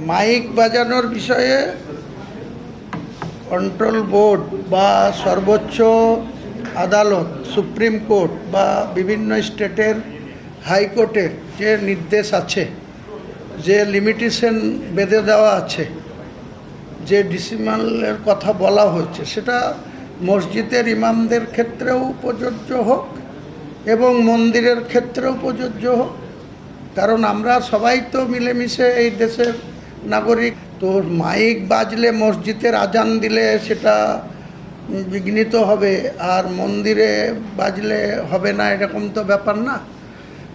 Mic বাজানোর বিষয়ে control board বা সর্বোচ্চ আদালত, সুপ্রিম কোর্ট বা বিভিন্ন স্টেটের হাইকোর্টের যে নির্দেশ আছে, যে লিমিটেশন বেঁধে দেওয়া আছে, যে ডিসিমালের কথা বলা হয়েছে, সেটা মসজিদের ইমামদের ক্ষেত্রেও প্রযোজ্য হোক এবং মন্দিরের ক্ষেত্রেও প্রযোজ্য হোক। কারণ আমরা সবাই তো মিলেমিশে এই দেশের নাগরিক। তো মাইক বাজলে, মসজিদের আজান দিলে সেটা বিঘ্নিত হবে, আর মন্দিরে বাজলে হবে না, এরকম তো ব্যাপার না।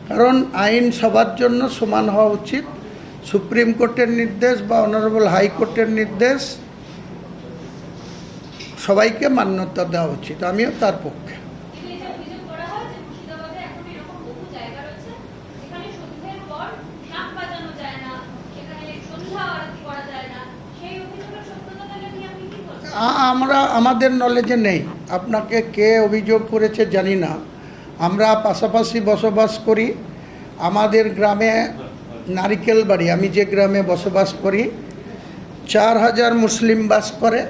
কারণ আইন সবার জন্য সমান হওয়া উচিত। সুপ্রিম কোর্টের নির্দেশ বা অনারেবল হাইকোর্টের নির্দেশ সবাইকে মান্যতা দেওয়া উচিত, আমিও তার পক্ষে। আমাদের নলেজে নেই, আপনাকে কে অভিযোগ করেছে জানি না। আমরা পাশাপাশি বসবাস করি। আমাদের গ্রামে নারিকেল বাড়ি, আমি যে গ্রামে বসবাস করি, 4000 মুসলিম বাস করে,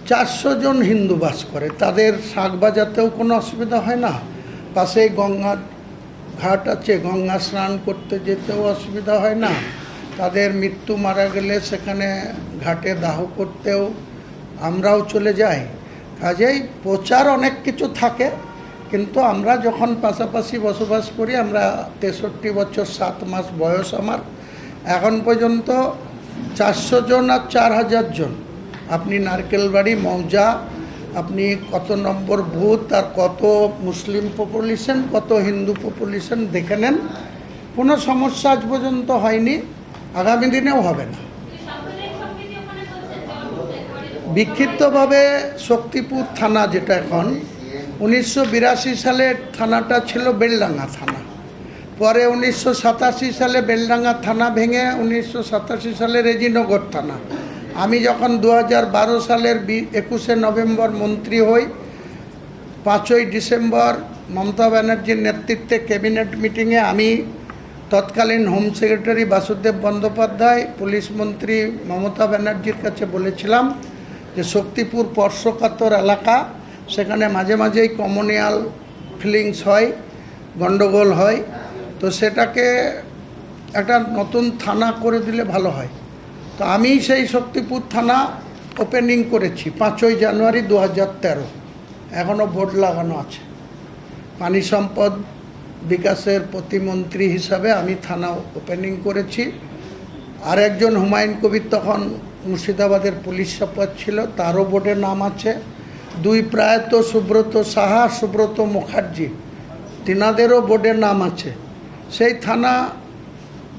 400 জন হিন্দু বাস করে। তাদের শাক বাজাতেও কোনো অসুবিধা হয় না। পাশেই গঙ্গা ঘাট আছে, গঙ্গা স্নান করতে যেতেও অসুবিধা হয় না। তাদের মৃত্যু মারা গেলে সেখানে ঘাটে দাহ করতেও আমরাও চলে যাই। কাজেই প্রচার অনেক কিছু থাকে, কিন্তু আমরা যখন পাশাপাশি বসবাস করি, আমরা 63 বছর 7 মাস বয়স আমার, এখন পর্যন্ত 400 জন আর 4000 জন। আপনি নারকেলবাড়ি মৌজা, আপনি কত নম্বর বুথ আর কত মুসলিম পপুলেশন, কত হিন্দু পপুলেশন দেখে নেন। কোনো সমস্যা আজ পর্যন্ত হয়নি, আগামী দিনেও হবে না। বিক্ষিপ্তভাবে শক্তিপুর থানা, যেটা এখন, 1982 সালে থানাটা ছিল বেলডাঙ্গা থানা। পরে 1987 সালে বেলডাঙ্গা থানা ভেঙে 1987 সালে রেজিনগর থানা। আমি যখন 2012 সালের 21শে নভেম্বর মন্ত্রী হই, 5ই ডিসেম্বর মমতা ব্যানার্জির নেতৃত্বে ক্যাবিনেট মিটিংয়ে আমি তৎকালীন home secretary Basudeb Bandyopadhyay, police মন্ত্রী মমতা ব্যানার্জির কাছে বলেছিলাম যে শক্তিপুর স্পর্শকাতর এলাকা, সেখানে মাঝে মাঝেই কমিউনাল ফিলিংস হয়, গণ্ডগোল হয়, তো সেটাকে একটা নতুন থানা করে দিলে ভালো হয়। তো আমি সেই শক্তিপুর থানা ওপেনিং করেছি 5ই জানুয়ারি 2013। এখনও বোর্ড লাগানো আছে। পানি সম্পদ বিকাশের প্রতিমন্ত্রী হিসাবে আমি থানা ওপেনিং করেছি। আর একজন হুমায়ুন কবির তখন মুর্শিদাবাদের পুলিশ সুপার ছিল, তারও বোর্ডে নাম আছে। 2 প্রয়াত সুব্রত সাহা, সুব্রত মুখার্জি, তিনাদেরও বোর্ডে নাম আছে। সেই থানা,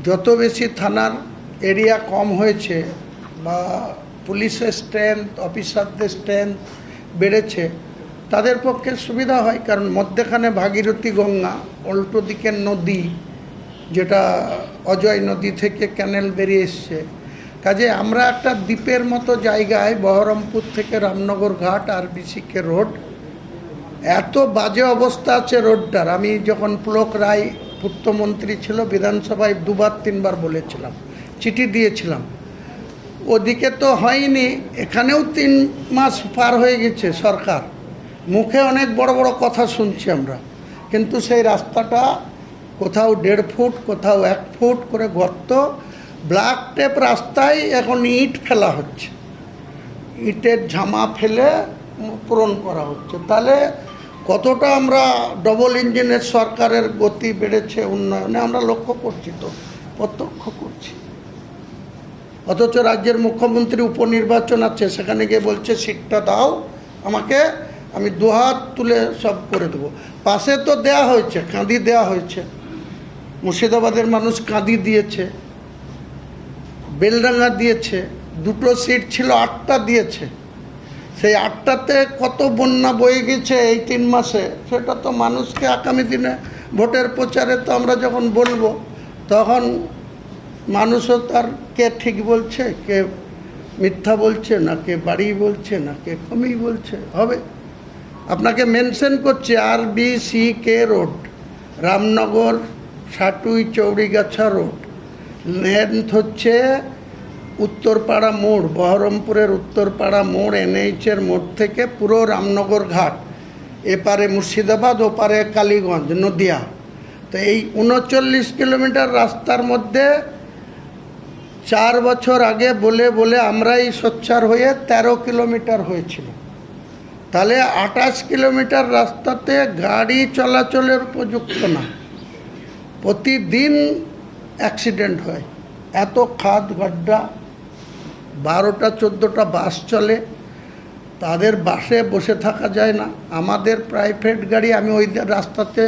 যত বেশি থানার এরিয়া কম হয়েছে বা পুলিশের স্ট্রেংথ, অফিসারদের স্ট্রেংথ বেড়েছে, তাদের পক্ষে সুবিধা হয়। কারণ মধ্যেখানে ভাগীরথী গঙ্গা, উল্টো দিকের নদী, যেটা অজয় নদী থেকে ক্যানেল বেরিয়ে এসছে। কাজে আমরা একটা দ্বীপের মতো জায়গায়, বহরমপুর থেকে রামনগর ঘাট আর বিসিকে রোড, এত বাজে অবস্থা আছে রোডটার। আমি যখন পুলক রায় পূর্তমন্ত্রী ছিল, বিধানসভায় 2-3 বার বলেছিলাম, চিঠি দিয়েছিলাম। ওদিকে তো হয়নি, এখানেও 3 মাস পার হয়ে গেছে। সরকার মুখে অনেক বড় বড় কথা শুনছি আমরা, কিন্তু সেই রাস্তাটা কোথাও 1.5 ফুট, কোথাও 1 ফুট করে গর্ত, ব্ল্যাক টেপ রাস্তায় এখন ইট ফেলা হচ্ছে, ইটের ঝামা ফেলে পূরণ করা হচ্ছে। তাহলে কতটা আমরা ডবল ইঞ্জিনের সরকারের গতি বেড়েছে উন্নয়নে, আমরা লক্ষ্য করছি, তো প্রত্যক্ষ করছি। অথচ রাজ্যের মুখ্যমন্ত্রী উপনির্বাচন আছে, সেখানে গিয়ে বলছে সিটটা দাও আমাকে, আমি 2 হাত তুলে সব করে দেবো। পাশে তো দেয়া হয়েছে, কাঁদি দেয়া হয়েছে, মুর্শিদাবাদের মানুষ কাঁদি দিয়েছে, বেলডাঙ্গা দিয়েছে, 2টো সিট ছিল, 8টা দিয়েছে। সেই 8টাতে কত বন্যা বয়ে গেছে এই 3 মাসে, সেটা তো মানুষকে আগামী দিনে ভোটের প্রচারে তো আমরা যখন বলবো, তখন মানুষও তার কে ঠিক বলছে, কে মিথ্যা বলছে, না কে বাড়ি বলছে, না কে কমই বলছে হবে। আপনাকে মেনশন করছে RBCK road, Ramnagar Satui Chourigachha road, length হচ্ছে উত্তরপাড়া মোড়, বহরমপুরের উত্তরপাড়া মোড়, এনএইচের মোড় থেকে পুরো রামনগর ঘাট, এপারে মুর্শিদাবাদ, ওপারে কালীগঞ্জ, নদিয়া। তো এই 39 কিলোমিটার রাস্তার মধ্যে 4 বছর আগে বলে বলে আমরাই সোচ্চার হয়ে 13 কিলোমিটার হয়েছিল। তাহলে 28 কিলোমিটার রাস্তাতে গাড়ি চলাচলের উপযুক্ত না, প্রতিদিন অ্যাক্সিডেন্ট হয়। এত খাদ গড্ডা, 12টা 14টা বাস চলে, তাদের বাসে বসে থাকা যায় না। আমাদের প্রাইভেট গাড়ি আমি ওই রাস্তাতে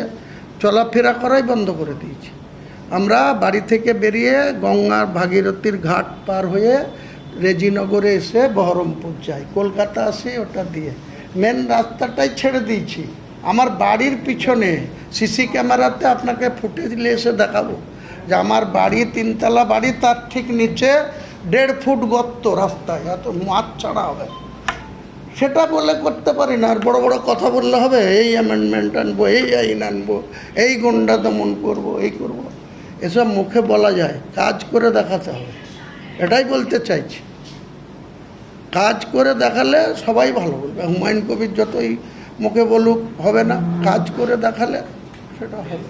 চলাফেরা করাই বন্ধ করে দিয়েছি। আমরা বাড়ি থেকে বেরিয়ে গঙ্গার ভাগীরথীর ঘাট পার হয়ে রেজিনগরে এসে বহরমপুর যাই, কলকাতা আসি ওটা দিয়ে। মেন রাস্তাটাই ছেড়ে দিয়েছি। আমার বাড়ির পিছনে সিসি ক্যামেরাতে আপনাকে ফুটেজ নিয়ে এসে দেখাবো যে আমার বাড়ি 3তলা বাড়ি, তার ঠিক নিচে 1.5 ফুট গর্ত রাস্তায়, এত মাছ ছাড়া হবে। সেটা বলে করতে পারি না। আর বড় বড় কথা বললে হবে, এই অ্যামেন্ডমেন্ট আনবো, এই আইন আনবো, এই গুন্ডা দমন করবো, এই করব। এসব মুখে বলা যায়, কাজ করে দেখাতে হবে। এটাই বলতে চাইছি। কাজ করে দেখালে সবাই ভালো বলবে। হুমায়ুন কবির যতই মুখে বলুক হবে না, কাজ করে দেখালে সেটা হবে।